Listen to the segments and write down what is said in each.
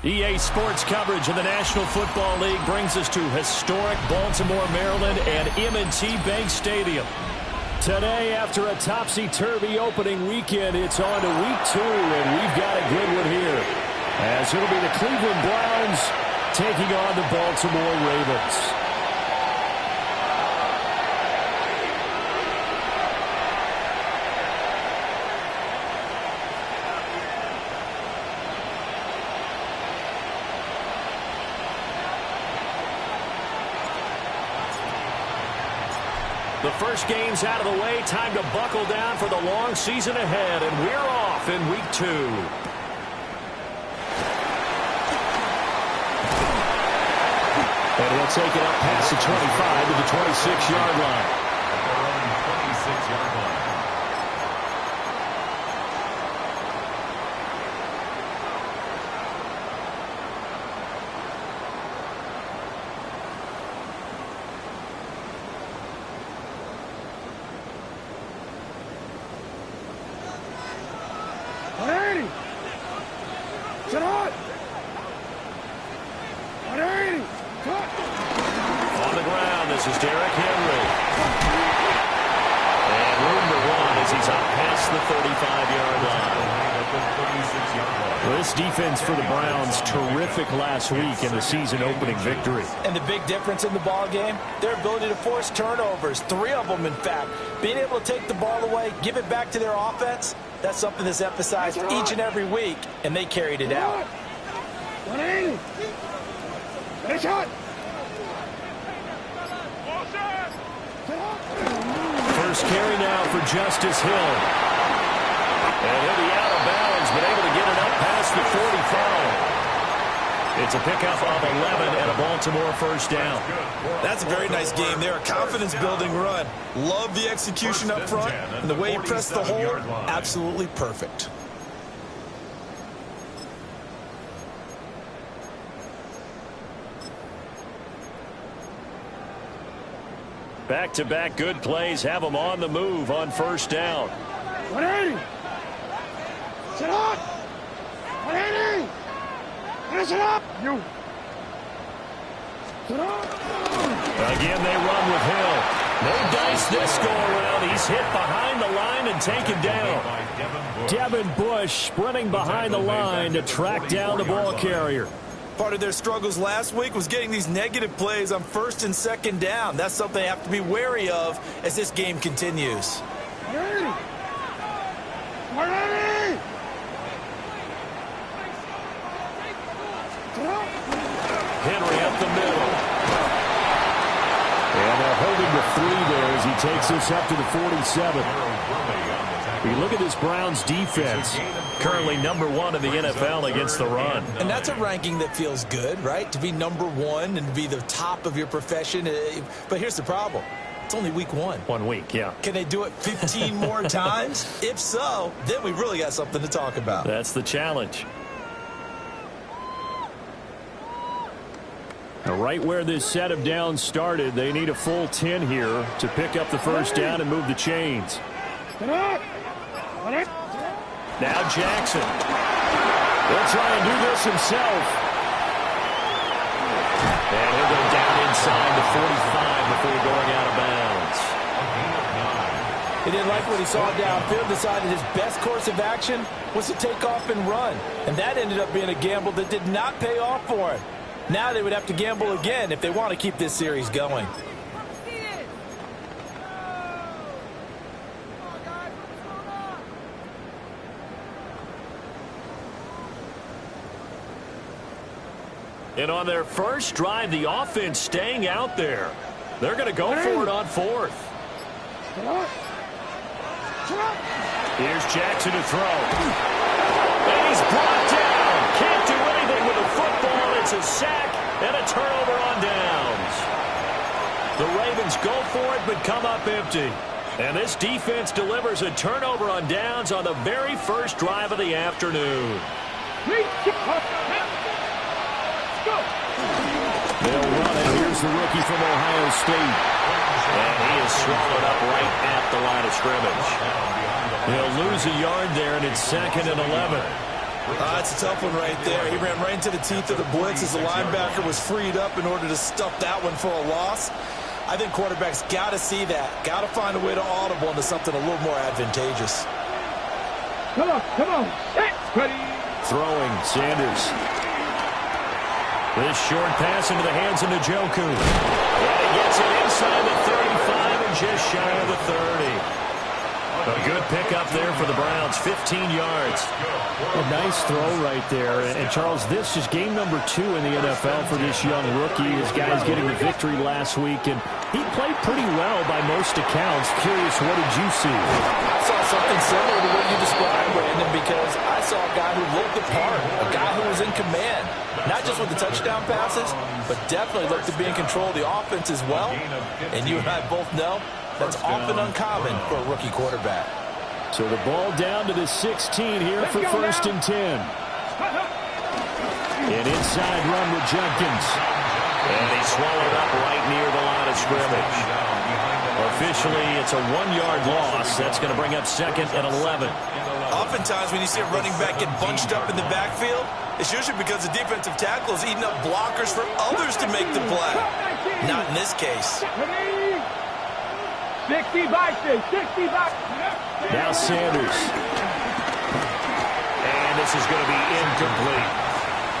EA Sports coverage of the National Football League brings us to historic Baltimore, Maryland and M&T Bank Stadium. Today, after a topsy-turvy opening weekend, it's on to week 2, and we've got a good one here. As it'll be the Cleveland Browns taking on the Baltimore Ravens. The first game's out of the way. Time to buckle down for the long season ahead, and we're off in week 2. And he'll take it up past the 25 to the 26-yard line. 26-yard line. For the Browns, terrific last week in the season-opening victory. And the big difference in the ball game, their ability to force turnovers, 3 of them, in fact. Being able to take the ball away, give it back to their offense, that's something that's emphasized each and every week, and they carried it out. First carry now for Justice Hill. And he'll be out of bounds, but able to get it up past the 45. It's a pickup of 11 and a Baltimore first down. That's a very nice game there. A confidence-building run. Love the execution up front, and the way he pressed the hole, absolutely perfect. Back-to-back good plays have them on the move on first down. 180. Sit up! 180! Finish it up! You! Sit up! Again, they run with Hill. No dice this go-around. He's hit behind the line and taken down. Devin Bush sprinting behind the line to track down the ball carrier. Part of their struggles last week was getting these negative plays on first and second down. That's something they have to be wary of as this game continues. 180! 180! Henry up the middle. And they're holding the 3 there as he takes this up to the 47. We look at this Browns defense, currently #1 in the NFL against the run. And that's a ranking that feels good, right? To be #1 and to be the top of your profession. But here's the problem. It's only week 1. 1 week, yeah. Can they do it 15 more times? If so, then we really got something to talk about. That's the challenge. Now, right where this set of downs started, they need a full 10 here to pick up the first down and move the chains. Now Jackson. He'll try and do this himself. And he'll go down inside the 45 before going out of bounds. He didn't like what he saw downfield, decided his best course of action was to take off and run. And that ended up being a gamble that did not pay off for him. Now they would have to gamble again if they want to keep this series going. And on their first drive, the offense staying out there. They're going to go for it on 4th. Here's Jackson to throw. And he's brought down. Can't do anything with the football. It's a sack and a turnover on downs. The Ravens go for it but come up empty. And this defense delivers a turnover on downs on the very first drive of the afternoon. They'll run it. Here's the rookie from Ohio State. And he is swallowed up right at the line of scrimmage. He'll lose a yard there, and it's 2nd and 11. That's a tough one right there. He ran right into the teeth of the blitz as the linebacker was freed up in order to stuff that one for a loss. I think quarterbacks got to see that. Got to find a way to audible into something a little more advantageous. Come on. Set. Ready. Throwing, Sanders. This short pass into the hands of Njoku. And he gets it inside the 35 and just shy of the 30. A good pickup there for the Browns, 15 yards. A nice throw right there. And, Charles, this is game number 2 in the NFL for this young rookie. This guy's getting the victory last week, and he played pretty well by most accounts. Curious, what did you see? I saw something similar to what you described, Brandon, because I saw a guy who looked the part, a guy who was in command, not just with the touchdown passes, but definitely looked to be in control of the offense as well. And you and I both know that's often uncommon for a rookie quarterback. So the ball down to the 16 here for 1st and 10. An inside run with Jenkins. And he swallowed up right near the line of scrimmage. Officially, it's a 1-yard loss. That's going to bring up 2nd and 11. Oftentimes when you see a running back get bunched up in the backfield, it's usually because the defensive tackle is eating up blockers for others to make the play. Not in this case. 60 by 60 by. Now Sanders. And this is going to be incomplete.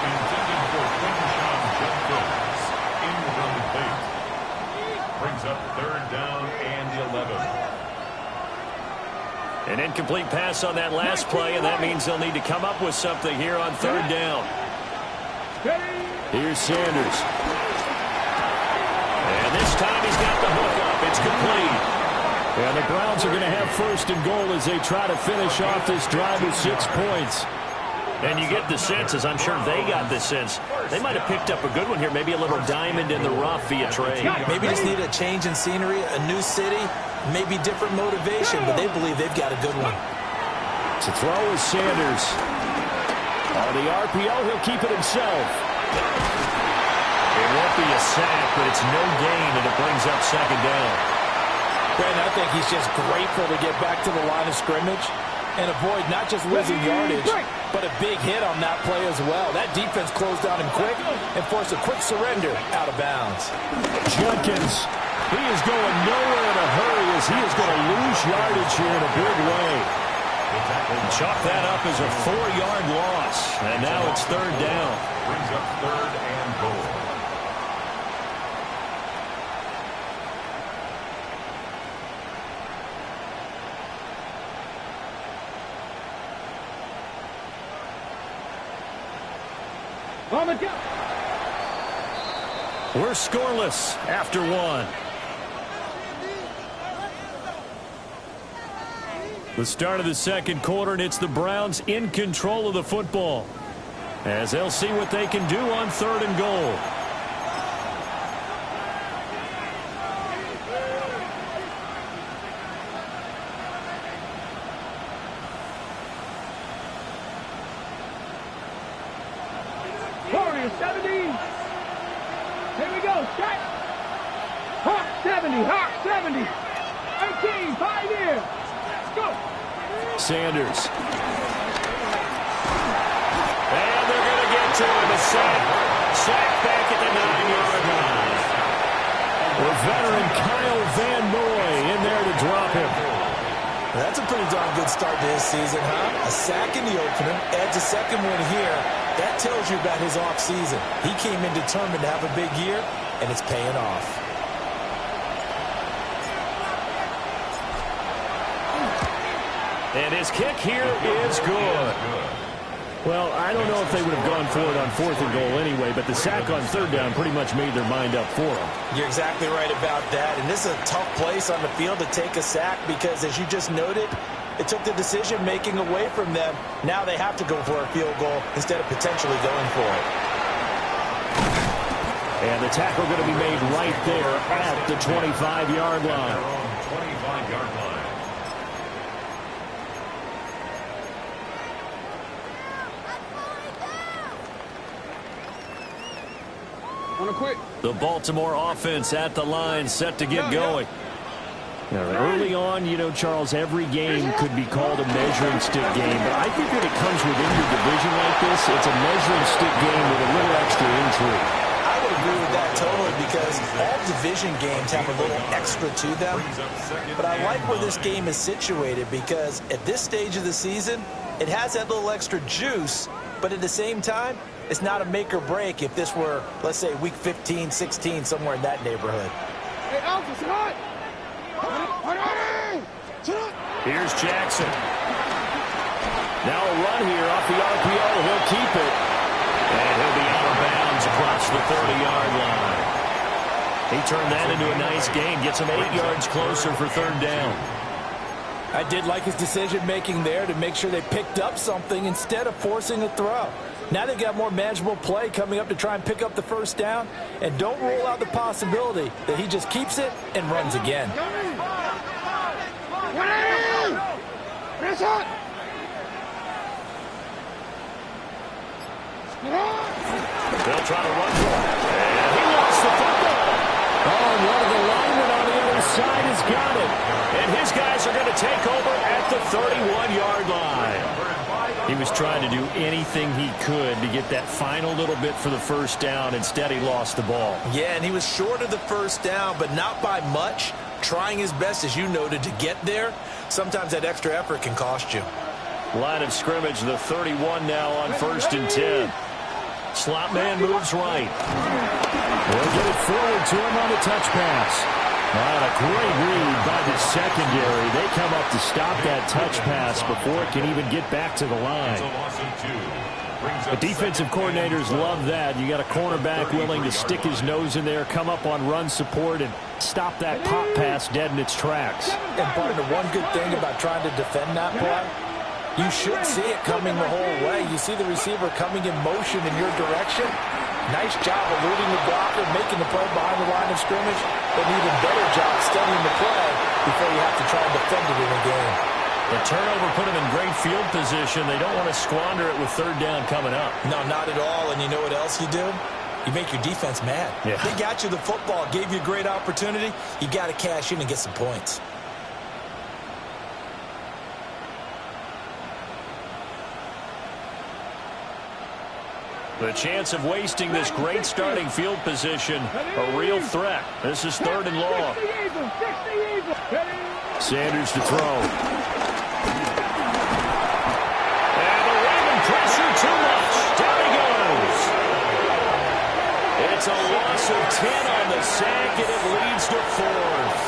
Intended for Quinton Jenkins. Incomplete. Brings up 3rd down and 11. An incomplete pass on that last play, and that means they'll need to come up with something here on 3rd down. Here's Sanders. And this time he's got the hook up. It's complete. And the Browns are going to have 1st and goal as they try to finish off this drive with 6 points. And you get the sense, as I'm sure they got the sense, they might have picked up a good one here, maybe a little diamond in the rough via trade. Maybe just need a change in scenery, a new city, maybe different motivation, but they believe they've got a good one. To throw is Sanders. On the RPO, he'll keep it himself. It won't be a sack, but it's no gain, and it brings up 2nd down. Brandon, I think he's just grateful to get back to the line of scrimmage and avoid not just losing yardage, but a big hit on that play as well. That defense closed down him quick and forced a quick surrender out of bounds. Jenkins, he is going nowhere in a hurry as he is going to lose yardage here in a big way. Chalk that up as a 4-yard loss, and now it's 3rd down. Brings up 3rd and goal. We're scoreless after 1. The start of the 2nd quarter, and it's the Browns in control of the football as they'll see what they can do on 3rd and goal. Warriors 70. Here we go. Shot. Hawk 70. Hawk 70. 18. 5 here. Let's go. Sanders. And they're going to get to him. A sack. Sack back at the 9-yard line. The veteran Kyle Van Noy in there to drop him. That's a pretty darn good start to his season, huh? A sack in the opener, adds a 2nd one here. That tells you about his offseason. He came in determined to have a big year, and it's paying off. And his kick here is good. Well, I don't know if they would have gone for it on 4th and goal anyway, but the sack on 3rd down pretty much made their mind up for them. You're exactly right about that. And this is a tough place on the field to take a sack because, as you just noted, it took the decision-making away from them. Now they have to go for a field goal instead of potentially going for it. And the tackle going to be made right there at the 25-yard line. 25-yard line. On a quick. The Baltimore offense at the line, set to get going. Early on, Charles, every game could be called a measuring stick game. But I think when it comes within your division like this, it's a measuring stick game with a little extra intrigue. I would agree with that totally because all division games have a little extra to them. But I like where this game is situated because at this stage of the season, it has that little extra juice. But at the same time, it's not a make or break if this were, let's say, week 15, 16, somewhere in that neighborhood. Hey, Alpha, sit on! Here's Jackson. Now a run here off the RPO. He'll keep it. And he'll be out of bounds across the 30-yard line. He turned that into a nice gain. Gets him 8 yards closer for third down. I did like his decision-making there to make sure they picked up something instead of forcing a throw. Now they've got more manageable play coming up to try and pick up the first down. And don't rule out the possibility that he just keeps it and runs again. They'll try to run for it. And he lost the football. Oh, and one of the linemen on the other side has got it. And his guys are going to take over at the 31-yard line. He was trying to do anything he could to get that final little bit for the first down. Instead, he lost the ball. Yeah, and he was short of the first down, but not by much. Trying his best, as you noted, to get there. Sometimes that extra effort can cost you. Line of scrimmage, the 31 now on 1st and 10. Slot man moves right. They'll get it forward to him on the touch pass. And a great read by the secondary. They come up to stop that touch pass before it can even get back to the line. The defensive coordinators love that. You got a cornerback willing to stick his nose in there, come up on run support, and stop that pop pass dead in its tracks. And partner, one good thing about trying to defend that play, you should see it coming the whole way. You see the receiver coming in motion in your direction. Nice job eluding the blocker, making the play behind the line of scrimmage, but an even better job studying the play before you have to try and defend it in a game. The turnover put him in great field position. They don't want to squander it with third down coming up. No, not at all. And you know what else you do? You make your defense mad. Yeah. They got you the football, gave you a great opportunity. You got to cash in and get some points. The chance of wasting this great starting field position, a real threat. This is 3rd and long. Sanders to throw. And the Raven pressure too much. Down he goes. It's a loss of 10 on the sack, and it leads to 4th.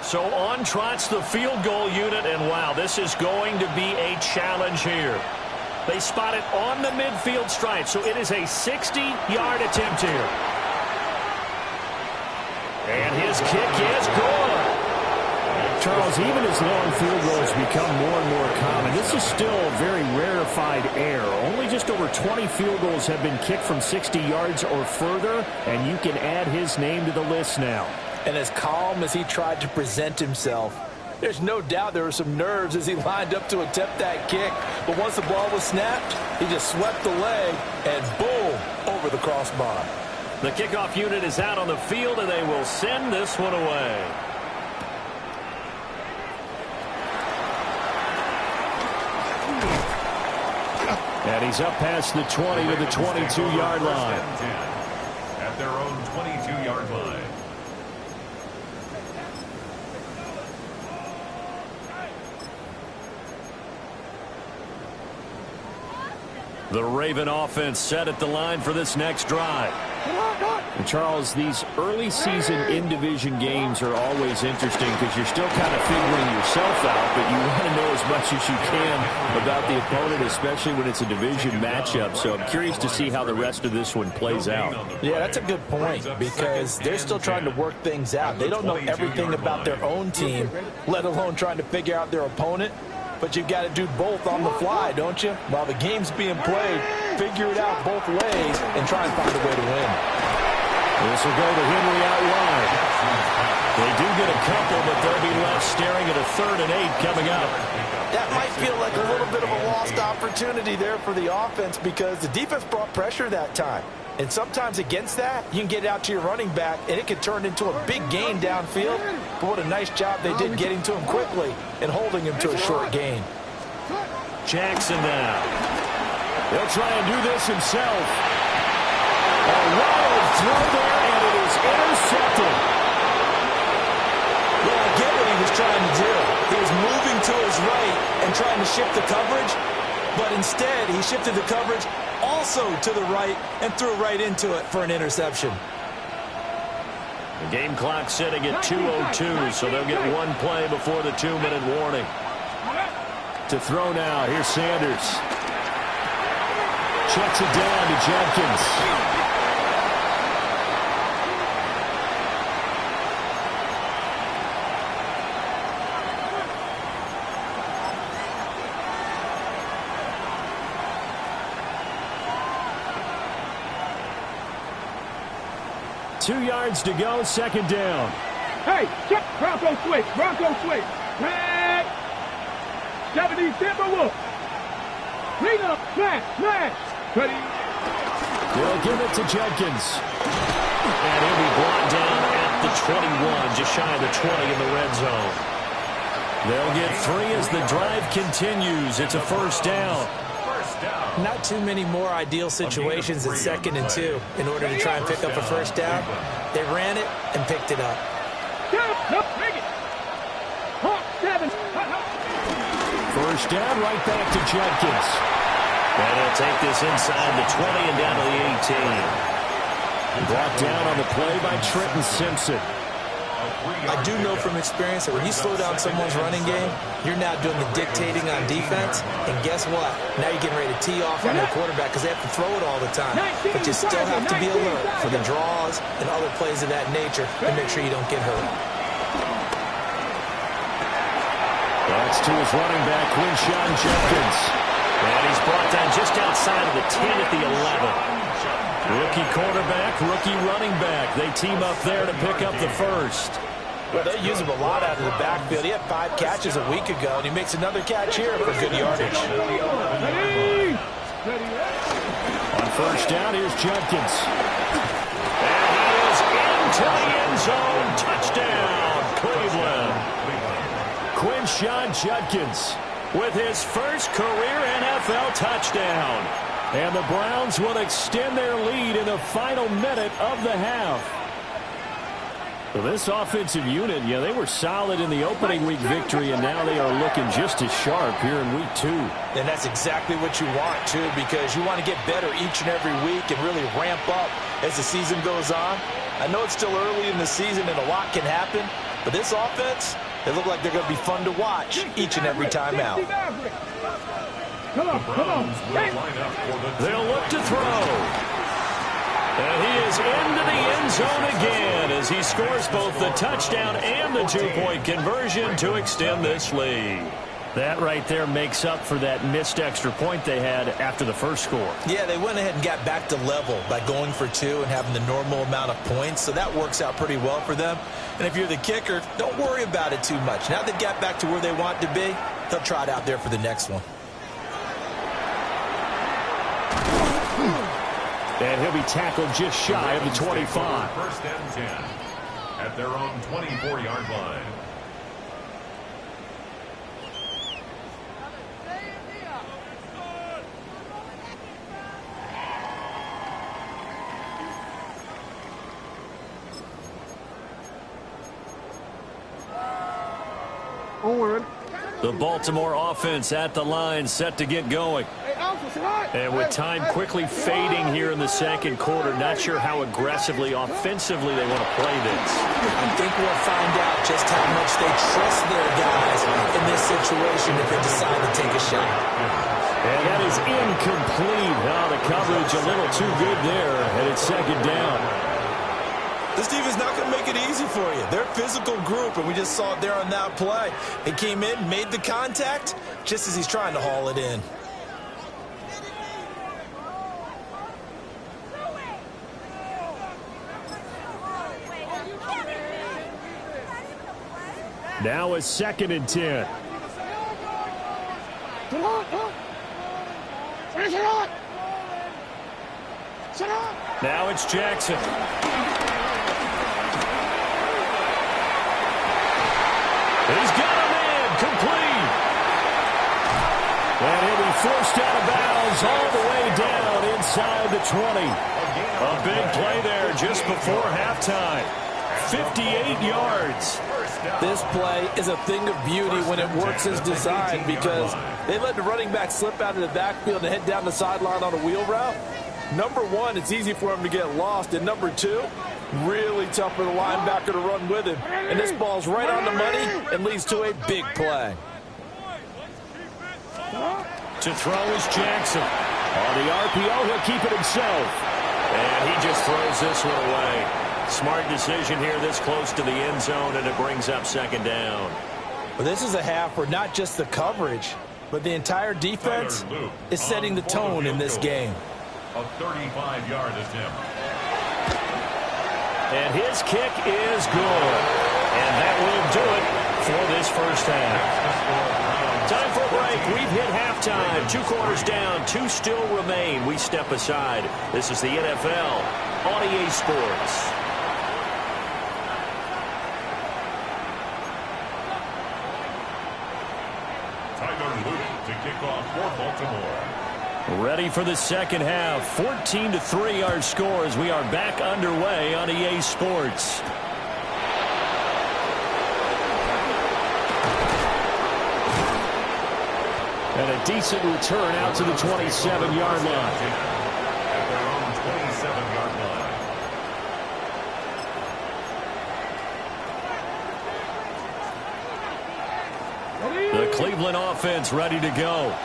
So on trots the field goal unit, and wow, this is going to be a challenge here. They spot it on the midfield stripe, so it is a 60-yard attempt here. And his kick is good. Charles, even as long field goals become more and more common, this is still a very rarefied air. Only just over 20 field goals have been kicked from 60 yards or further, and you can add his name to the list now. And as calm as he tried to present himself, there's no doubt there were some nerves as he lined up to attempt that kick. But once the ball was snapped, he just swept the leg and boom, over the crossbar. The kickoff unit is out on the field, and they will send this one away. And he's up past the 20 to the 22-yard line. At their own 22-yard line. The Raven offense set at the line for this next drive. And Charles, these early season in-division games are always interesting because you're still kind of figuring yourself out, but you want to know as much as you can about the opponent, especially when it's a division matchup. So I'm curious to see how the rest of this one plays out. Yeah, that's a good point because they're still trying to work things out. They don't know everything about their own team, let alone trying to figure out their opponent. but you've got to do both on the fly, don't you? While the game's being played, figure it out both ways and try and find a way to win. This will go to Henry out wide. They do get a couple, but they'll be left staring at a 3rd and 8 coming up. That might feel like a little bit of a lost opportunity there for the offense because the defense brought pressure that time. And sometimes against that, you can get out to your running back, and it can turn into a big gain downfield. But what a nice job they did getting to him quickly and holding him to a short gain. Jackson now. He'll try and do this himself. A wild throw there, and it is intercepted. Well, I get what he was trying to do. He was moving to his right and trying to shift the coverage, but instead he shifted the coverage also to the right and threw right into it for an interception. The game clock sitting at 2:02, so they'll get one play before the 2-minute warning. To throw now, here's Sanders. Checks it down to Jenkins. 2 yards to go, 2nd down. Hey, check. Bronco switch. Bronco switch. Red. 70 Timberwolves. Clean up. Smash. Smash. Ready. They'll give it to Jenkins. And he'll be brought down at the 21, just shy of the 20 in the red zone. They'll get 3 as the drive continues. It's a 1st down. Not too many more ideal situations at 2nd and 2 in order to try and pick up a 1st down. They ran it and picked it up. First down, right back to Jenkins. And he'll take this inside the 20 and down to the 18. Brought down on the play by Trenton Simpson. I do know from experience that when you slow down someone's running game, you're now doing the dictating on defense. And guess what? Now you're getting ready to tee off on their quarterback because they have to throw it all the time. But you still have to be alert for the draws and other plays of that nature and make sure you don't get hurt. That's to his running back, Quinshawn Jenkins. And he's brought down just outside of the 10 at the 11. Rookie quarterback, rookie running back. They team up there to pick up the 1st. Well, they use him a lot out of the backfield. He had 5 catches a week ago, and he makes another catch here for good yardage. On 1st down, here's Jenkins. And he is into the end zone. Touchdown, Cleveland. Quinshawn Jenkins with his first career NFL touchdown. And the Browns will extend their lead in the final minute of the half. So this offensive unit, yeah, they were solid in the opening week victory, and now they are looking just as sharp here in week 2. And that's exactly what you want, too, because you want to get better each and every week and really ramp up as the season goes on. I know it's still early in the season and a lot can happen, but this offense, they look like they're going to be fun to watch each and every time out. Come on, come on. They'll look to throw. And he is into the end zone again as he scores both the touchdown and the 2-point conversion to extend this lead. That right there makes up for that missed extra point they had after the first score. Yeah, they went ahead and got back to level by going for 2 and having the normal amount of points, so that works out pretty well for them. And if you're the kicker, don't worry about it too much. Now they've got back to where they want to be, they'll try it out there for the next one. And he'll be tackled just shy of the 25. 1st and 10 at their own 24-yard line. The Baltimore offense at the line, set to get going. And with time quickly fading here in the second quarter, not sure how aggressively, offensively they want to play this. I think we'll find out just how much they trust their guys in this situation if they decide to take a shot. And that is incomplete. Now the coverage a little too good there, and it's 2nd down. This defense is not going to make it easy for you. They're a physical group, and we just saw it there on that play. He came in, made the contact, just as he's trying to haul it in. Now a 2nd and 10. Now it's Jackson. He's got a man complete. And he'll be forced out of bounds all the way down inside the 20. A big play there just before halftime. 58 yards. This play is a thing of beauty when it works as designed because they let the running back slip out of the backfield and head down the sideline on a wheel route. Number one, it's easy for him to get lost. And number two, really tough for the linebacker to run with him. And this ball's right on the money and leads to a big play. To throw is Jackson. On the RPO, he'll keep it himself. And he just throws this one away. Smart decision here this close to the end zone, and it brings up 2nd down. Well, this is a half where not just the coverage, but the entire defense is setting the tone in this game. A 35-yard attempt. And his kick is good. And that will do it for this first half. Time for a break. We've hit halftime. 2 quarters down. 2 still remain. We step aside. This is the NFL on EA Sports. To kick off for Baltimore. Ready for the second half. 14-3 our score as we are back underway on EA Sports. And a decent return out to the 27-yard line. At their own 27-yard line. The Cleveland offense ready to go.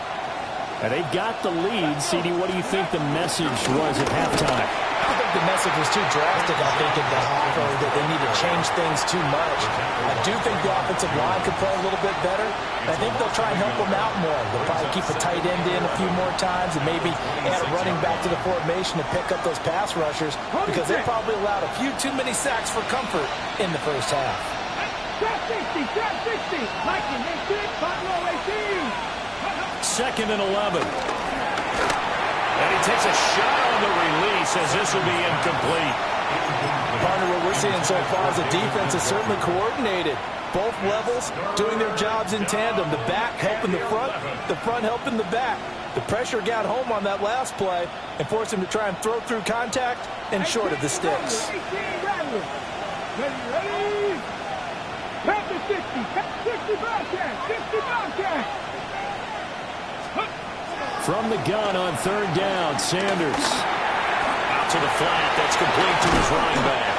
And they've got the lead. CD, what do you think the message was at halftime? I think the message was too drastic, I think, at the half, or that they need to change things too much. I do think the offensive line could play a little bit better. I think they'll try and help them out more. They'll probably keep a tight end in a few more times and maybe add a running back to the formation to pick up those pass rushers because they probably allowed a few too many sacks for comfort in the first half. Trap 60, trap 60. Lightning, 18, Buffalo 18. 2nd and 11. And he takes a shot on the release as this will be incomplete. Partner, what we're seeing so far is the defense is certainly coordinated. Both levels doing their jobs in tandem. The back helping the front helping the back. The pressure got home on that last play and forced him to try and throw through contact and short of the sticks. Ready? Tap to 60, 60 Bobcat, 60 Bobcat. From the gun on 3rd down, Sanders. Out to the flat. That's complete to his running back.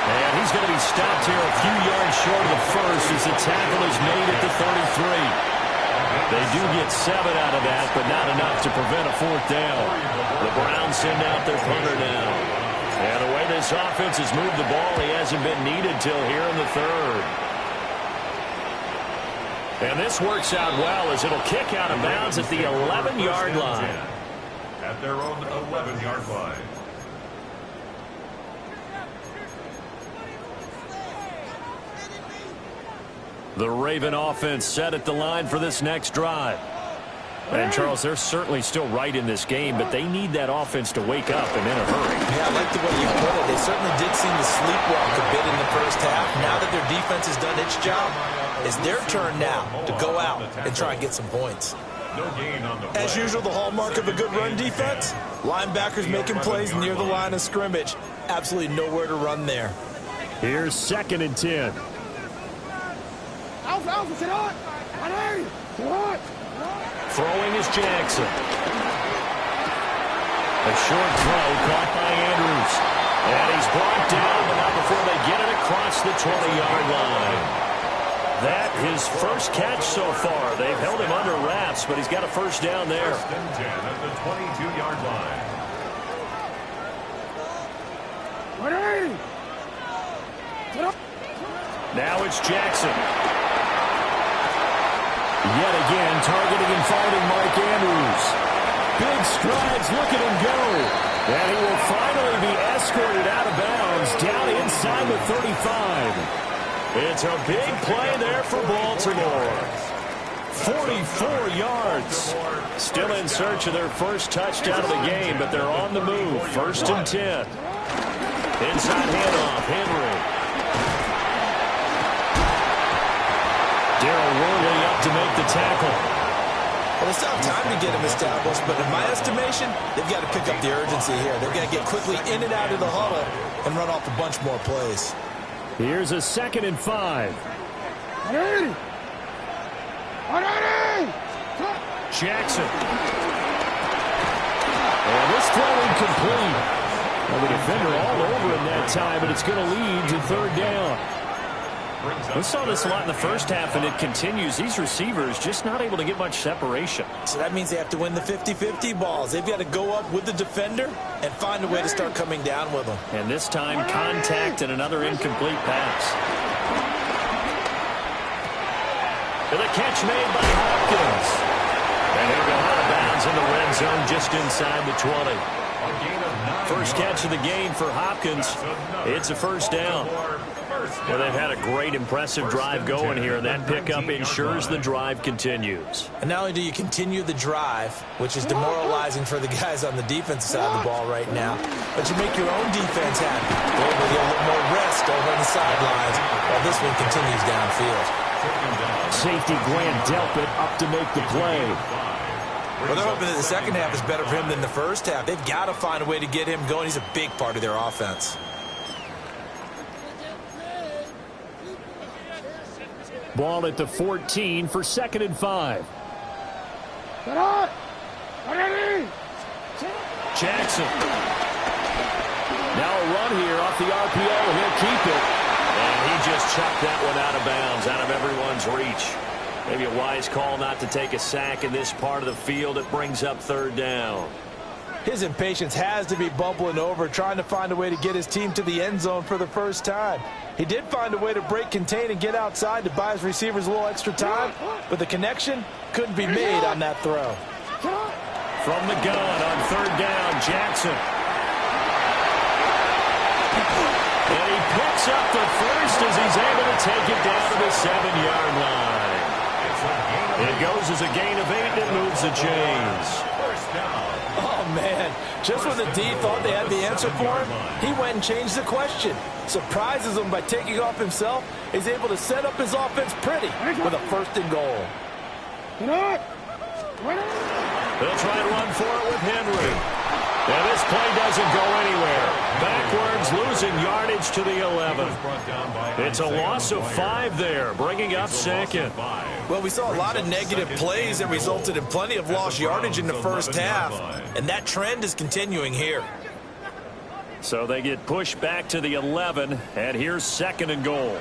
And he's going to be stopped here a few yards short of the first as the tackle is made at the 33. They do get 7 out of that, but not enough to prevent a 4th down. The Browns send out their punter now. And the way this offense has moved the ball, he hasn't been needed till here in the 3rd. And this works out well as it'll kick out of bounds at the 11-yard line. At their own 11-yard line. The Raven offense set at the line for this next drive. And, Charles, they're certainly still right in this game, but they need that offense to wake up and in a hurry. Yeah, I like the way you put it. They certainly did seem to sleepwalk a bit in the first half. Now that their defense has done its job, it's their turn now to go out and try and get some points. No gain on the play. As usual, the hallmark of a good run defense, linebackers making plays near the line of scrimmage. Absolutely nowhere to run there. Here's 2nd and 10. Alpha, sit on. Sit on. Throwing is Jackson. A short throw caught by Andrews. And he's brought down, but not before they get it across the 20-yard line. That his first catch so far. They've held him under wraps, but he's got a first down there. 1st and 10 at the 22-yard line. Now it's Jackson. Yet again, targeting and finding Mike Andrews. Big strides, look at him go. And he will finally be escorted out of bounds down inside the 35. It's a big play there for Baltimore. 44 yards. Still in search of their first touchdown of the game, but they're on the move. 1st and 10. Inside handoff, Henry. Darrell Worley up to make the tackle. Well, they still have time to get him established, but in my estimation, they've got to pick up the urgency here. They've got to get quickly in and out of the huddle and run off a bunch more plays. Here's a 2nd and 5. Jackson. And this throw incomplete. Well, the defender all over him that time, but it's going to lead to 3rd down. We saw this a lot in the first half, and it continues. These receivers just not able to get much separation. So that means they have to win the 50-50 balls. They've got to go up with the defender and find a way to start coming down with them. And this time, contact and another incomplete pass. And the catch made by Hopkins. And he'll go out of bounds in the red zone just inside the 20. First catch of the game for Hopkins. It's a 1st down. Well, they've had a great, impressive drive going here, and that pickup ensures the drive continues. And not only do you continue the drive, which is demoralizing for the guys on the defensive side of the ball right now, but you make your own defense happy. They're able to get a little more rest over on the sidelines while this one continues downfield. Safety Grant Delpit up to make the play. Well, they're hoping that the second half is better for him than the first half. They've got to find a way to get him going. He's a big part of their offense. Ball at the 14 for 2nd and 5. Jackson. Now a run here off the RPO, and he'll keep it. And he just chucked that one out of bounds, out of everyone's reach. Maybe a wise call not to take a sack in this part of the field. It brings up 3rd down. His impatience has to be bubbling over, trying to find a way to get his team to the end zone for the first time. He did find a way to break contain and get outside to buy his receivers a little extra time, but the connection couldn't be made on that throw. From the gun on 3rd down, Jackson. And he picks up the first as he's able to take it down to the 7-yard line. It goes as a gain of 8, and it moves the chains. Oh, man. Just when the D thought they had the answer for him, he went and changed the question. Surprises him by taking off himself. He's able to set up his offense pretty with a 1st and goal. They'll try and run for it with Henry. And this play doesn't go anywhere. Backwards, losing yardage to the 11. It's a loss of 5 there, bringing up 2nd. Well, we saw a lot of negative plays that resulted in plenty of lost yardage in the first half, and that trend is continuing here. So they get pushed back to the 11, and here's 2nd and goal.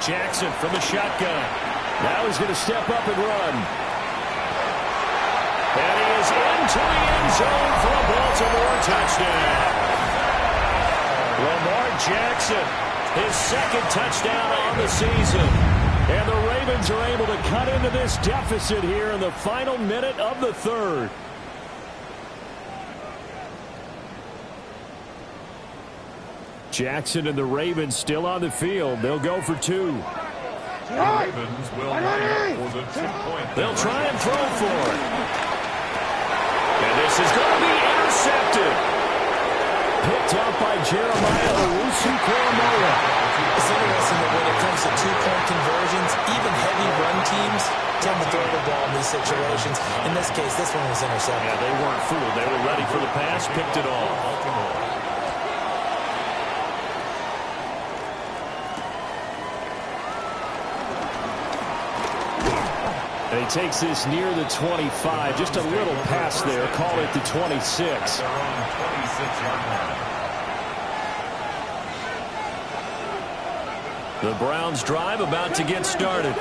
Jackson from the shotgun. Now he's going to step up and run. And he is into the end zone for a Baltimore touchdown. Lamar Jackson, his 2nd touchdown on the season. And the Ravens are able to cut into this deficit here in the final minute of the 3rd. Jackson and the Ravens still on the field. They'll go for 2. The Ravens will line up for the 2-point. They'll try and throw for it. And this is going to be intercepted. Picked up by Jeremiah Owusu-Koramoah. It's interesting that when it comes to 2-point conversions, even heavy run teams tend to throw the ball in these situations. In this case, this one was intercepted. Yeah, they weren't fooled. They were ready for the pass, picked it off. And he takes this near the 25. Just a little pass there. Call it the 26. They're on 26-yard line. The Browns drive about to get started.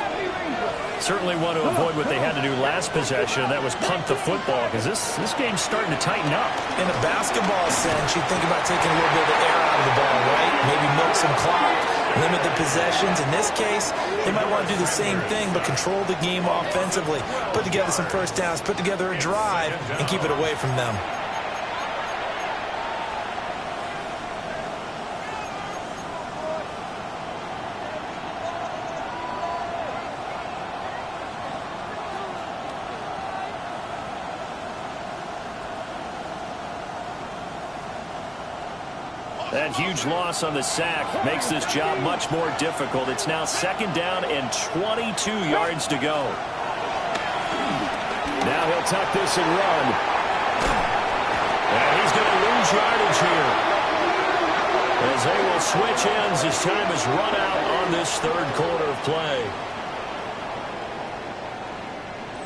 Certainly want to avoid what they had to do last possession, and that was punt the football, because this game's starting to tighten up. In a basketball sense, you think about taking a little bit of the air out of the ball, right? Maybe milk some clock, limit the possessions. In this case, they might want to do the same thing, but control the game offensively. Put together some first downs, put together a drive, and keep it away from them. That huge loss on the sack makes this job much more difficult. It's now 2nd down and 22 yards to go. Now he'll tuck this and run. And he's going to lose yardage here, as they will switch ends as time has run out on this 3rd quarter of play.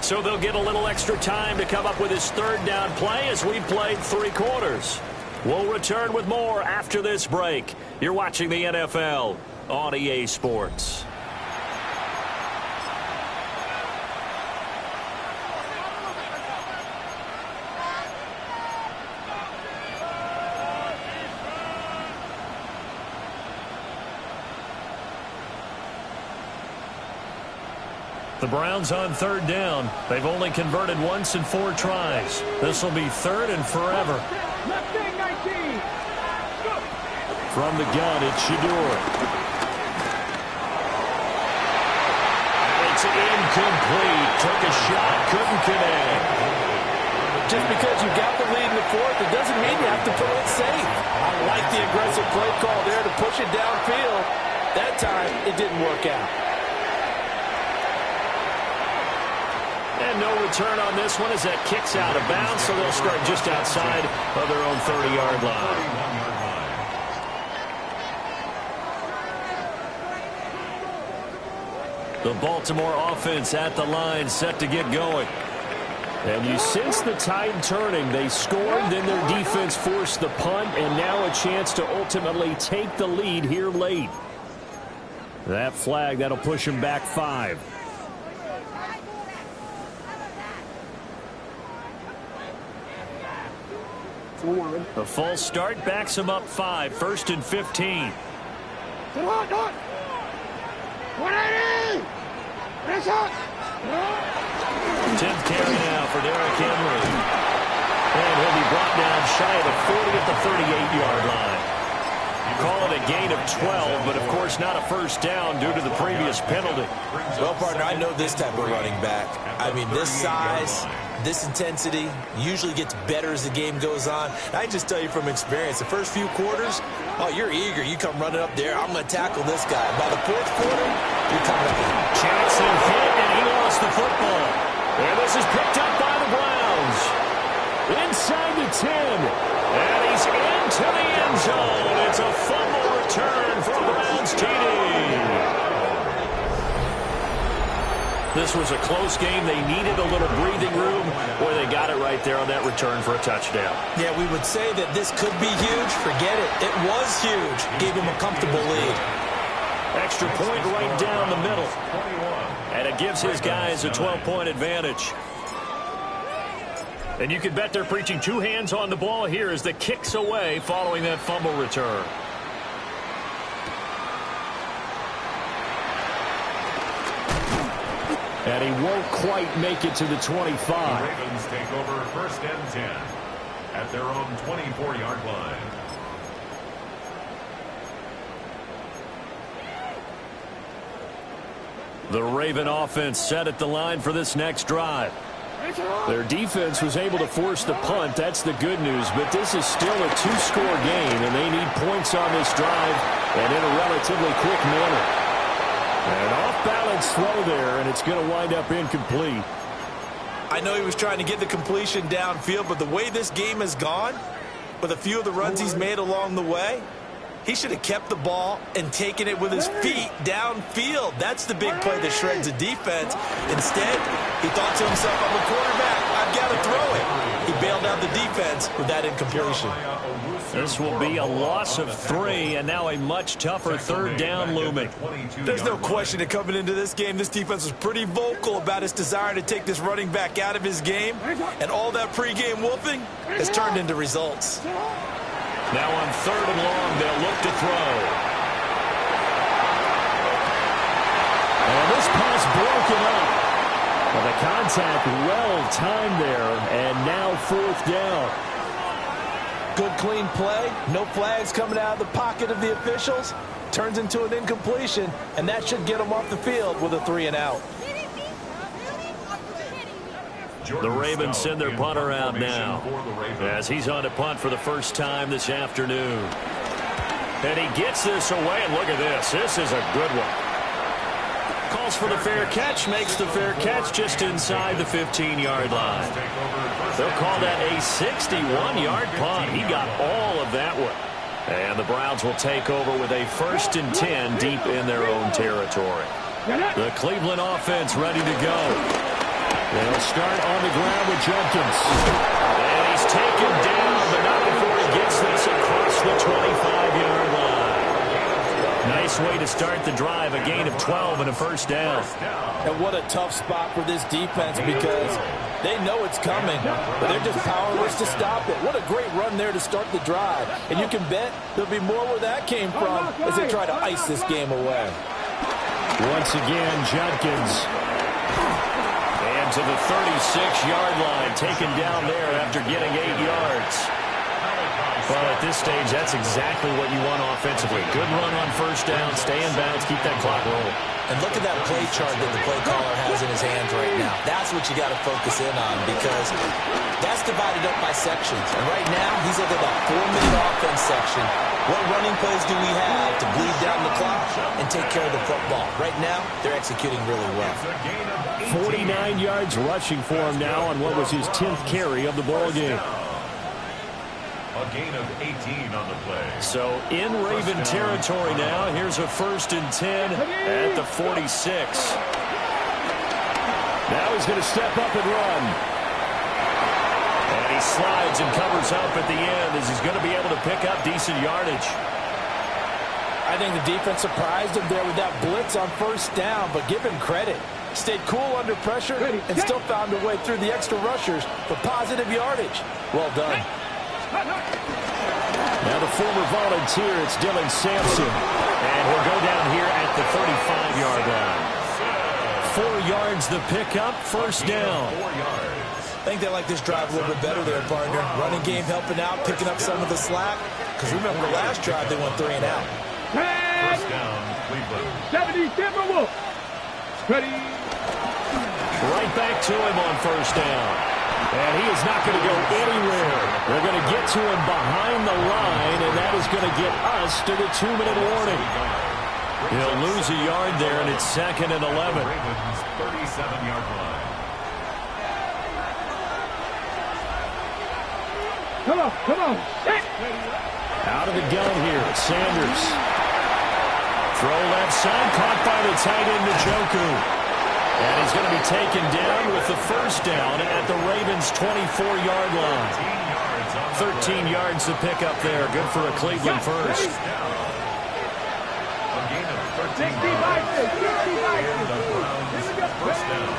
So they'll get a little extra time to come up with his 3rd down play as we played 3 quarters. We'll return with more after this break. You're watching the NFL on EA Sports. The Browns on 3rd down. They've only converted once in 4 tries. This will be 3rd and forever. From the gun, it's Shador. It's incomplete. Took a shot, couldn't connect. Just because you got the lead in the 4th, it doesn't mean you have to play it safe. I like the aggressive play call there to push it downfield. That time, it didn't work out. And no return on this one as that kicks out of bounds, so they'll start just outside of their own 30-yard line. The Baltimore offense at the line, set to get going. And you sense the tide turning. They scored, then their defense forced the punt, and now a chance to ultimately take the lead here late. That flag, that'll push them back 5. The false start backs them up 5, 1st and 15. 10th carry now for Derrick Henry. And he'll be brought down shy of the 40 at the 38-yard line. Call it a gain of 12, but of course not a first down due to the previous penalty. Well, partner, I know this type of running back. I mean, this size, this intensity usually gets better as the game goes on. I just tell you from experience, the first few quarters, oh, you're eager. You come running up there. I'm going to tackle this guy. By the 4th quarter, you're coming up with him. Jackson hit, and he lost the football. And this is picked up by the Browns. Inside the 10. And he's into the end zone. It's a fumble return for a Browns TD. This was a close game. They needed a little breathing room, where they got it right there on that return for a touchdown. Yeah, we would say that this could be huge. Forget it. It was huge. Gave him a comfortable lead. Extra point right down the middle. And it gives his guys a 12-point advantage. And you can bet they're preaching 2 hands on the ball here as the kicks away following that fumble return. And he won't quite make it to the 25. The Ravens take over 1st and 10 at their own 24-yard line. The Raven offense set at the line for this next drive. Their defense was able to force the punt. That's the good news. But this is still a 2-score game, and they need points on this drive and in a relatively quick manner. An off-balance throw there, and it's going to wind up incomplete. I know he was trying to get the completion downfield, but the way this game has gone, with a few of the runs he's made along the way, he should have kept the ball and taken it with his feet downfield. That's the big play that shreds the defense. Instead, he thought to himself, I'm a quarterback. I've got to throw it. He bailed out the defense. defense with that incompletion. This will be a loss of 3, and now a much tougher third down looming. There's no question that coming into this game, this defense was pretty vocal about its desire to take this running back out of his game, and all that pregame whooping has turned into results. Now on 3rd and long, they'll look to throw. And this pass broken up. Well, the contact well timed there, and now 4th down. Good clean play, no flags coming out of the pocket of the officials. Turns into an incompletion, and that should get them off the field with a 3 and out. The Ravens send their punter out now as he's on to punt for the first time this afternoon. And he gets this away, and look at this. This is a good one. Calls for the fair catch, makes the fair catch just inside the 15-yard line. They'll call that a 61-yard punt. He got all of that one. And the Browns will take over with a 1st and 10 deep in their own territory. The Cleveland offense ready to go. They'll start on the ground with Jenkins. And he's taken down, but not before he gets this across the 25-yard line. Nice way to start the drive, a gain of 12 and a 1st down. And what a tough spot for this defense because they know it's coming, but they're just powerless to stop it. What a great run there to start the drive. And you can bet there'll be more where that came from as they try to ice this game away. Once again, Jenkins. And to the 36-yard line, taken down there after getting 8 yards. Well, at this stage, that's exactly what you want offensively. Good run on 1st down, stay in bounds, keep that clock rolling. And look at that play chart that the play caller has in his hands right now. That's what you got to focus in on because that's divided up by sections. And right now, he's looking at that 4-minute offense section. What running plays do we have to bleed down the clock and take care of the football? Right now, they're executing really well. 49 yards rushing for him now on what was his 10th carry of the ball game. A gain of 18 on the play. So in Raven territory now. Here's a 1st and 10 at the 46. Now he's going to step up and run. And he slides and covers up at the end as he's going to be able to pick up decent yardage. I think the defense surprised him there with that blitz on 1st down, but give him credit. Stayed cool under pressure and still found a way through the extra rushers for positive yardage. Well done. Now the former volunteer, it's Dylan Sampson. And he'll go down here at the 35-yard line. 4 yards the pickup, 1st down. 4 yards. I think they like this drive a little bit better there, partner. Running game helping out, picking up some of the slack. Because remember the last drive, they went 3 and out. 1st down, Cleveland. 70 Timberwolves. Ready. Right back to him on 1st down. And he is not going to go anywhere. They're going to get to him behind the line, and that is going to get us to the 2-minute warning. He'll lose a yard there, and it's 2nd and 11. Ravens 37-yard line. Come on. Hit. Out of the gun here, Sanders. Throw left side, caught by the tight end, Njoku. And he's going to be taken down with the 1st down at the Ravens' 24-yard line. 13 yards to pick up there. Good for a Cleveland 1st. A gain of 13 60 yards. and the Browns' 1st down.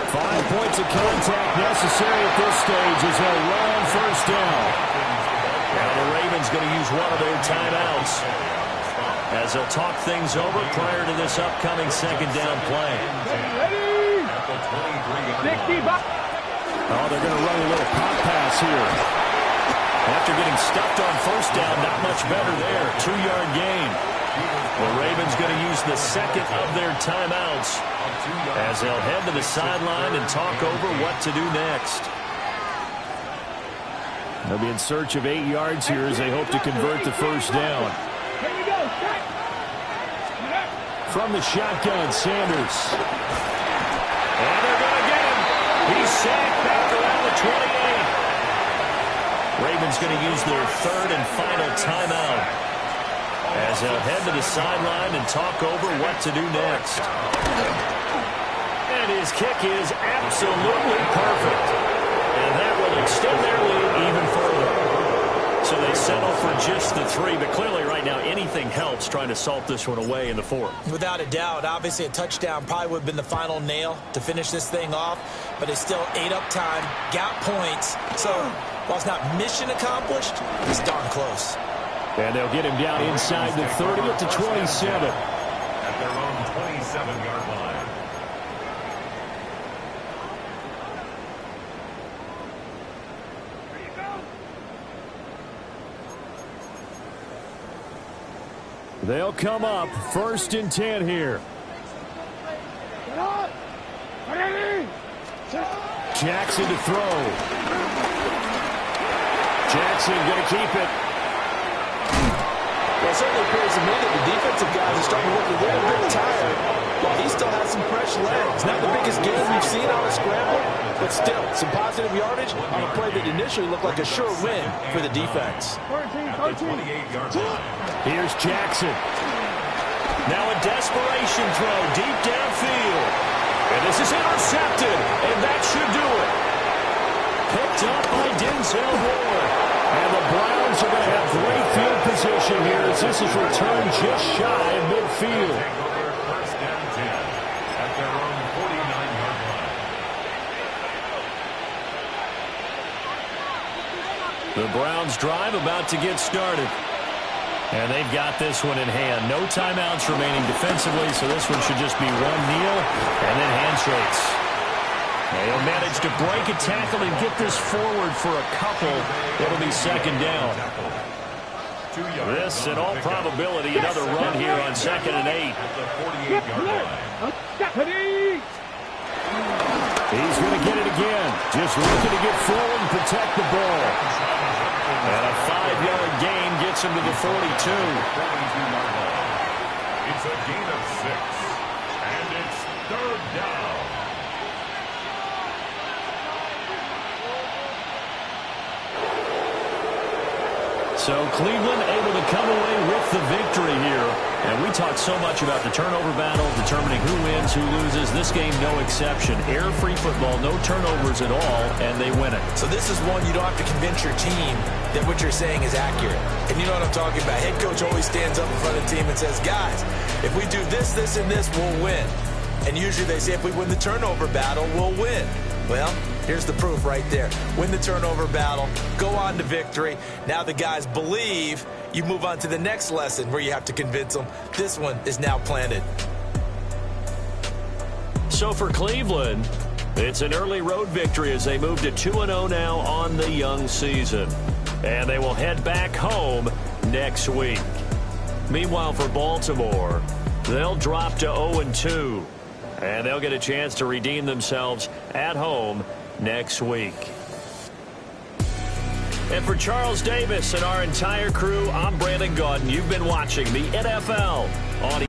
5 points of contact necessary at this stage as they'll run 1st down. Now the Ravens going to use one of their timeouts as they'll talk things over prior to this upcoming 2nd down play. At the 23-yard line. Oh, they're going to run a little pop pass here. After getting stuffed on 1st down, not much better there. 2-yard gain. The Ravens going to use the 2nd of their timeouts as they'll head to the sideline and talk over what to do next. They'll be in search of 8 yards here as they hope to convert the 1st down. From the shotgun, Sanders. And they're going to get him. He's sacked back around the 28. Ravens going to use their 3rd and final timeout as they'll head to the sideline and talk over what to do next. And his kick is absolutely perfect. And that will extend their lead even further. missed the three, but clearly right now anything helps trying to salt this one away in the fourth. Without a doubt, obviously a touchdown probably would have been the final nail to finish this thing off, but it's still ate up time, got points. So while it's not mission accomplished, it's darn close. And they'll get him down inside the 30 at the 27. At their own 27-yard line. They'll come up 1st and 10 here. Jackson to throw. Jackson going to keep it. Well, it certainly appears to me that the defensive guys are starting to look a little bit tired, while he still has some fresh legs. Not the biggest game we've seen on a scramble, but still some positive yardage on a play that initially looked like a sure win for the defense. At the 28-yard line. Here's Jackson. Now a desperation throw deep downfield. And this is intercepted, and that should do it. Picked up by Denzel Ward. And the Browns are going to have great field position here as this is returned just shy of midfield. Take over 1st and 10 at their own 49-yard line. The Browns drive about to get started. And they've got this one in hand. No timeouts remaining defensively, so this one should just be one kneel and then handshakes. They'll manage to break a tackle and get this forward for a couple. It'll be 2nd down. This, in all probability, another run here on 2nd and 8. At the 48-yard line. He's going to get it again. Just looking to get forward and protect the ball. And a 5-yard gain gets him to the 42. 42-yard line. It's a gain of 6. And it's 3rd down. So Cleveland able to come away with the victory here. And we talked so much about the turnover battle, determining who wins, who loses. This game, no exception. Error-free football, no turnovers at all, and they win it. So this is one you don't have to convince your team that what you're saying is accurate. And you know what I'm talking about. Head coach always stands up in front of the team and says, guys, if we do this, this, and this, we'll win. And usually they say if we win the turnover battle, we'll win. Well, here's the proof right there. Win the turnover battle, go on to victory. Now the guys believe. You move on to the next lesson where you have to convince them. This one is now planted. So for Cleveland, it's an early road victory as they move to 2-0 now on the young season. And they will head back home next week. Meanwhile, for Baltimore, they'll drop to 0-2. And they'll get a chance to redeem themselves at home next week. And for Charles Davis and our entire crew, I'm Brandon Gaudin. You've been watching the NFL on